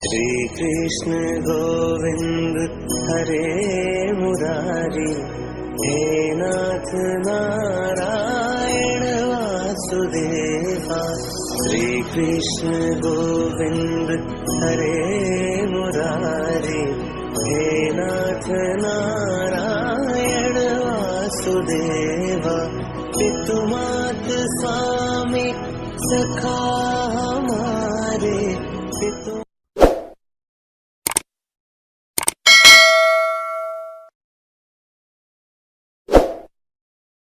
श्री कृष्ण गोविंद हरे मुरारी, हे नाथ नारायण वासुदेवा। श्री कृष्ण गोविंद हरे मुरारी, हे नाथ नारायण वासुदेवा। पितु मात स्वामी सखा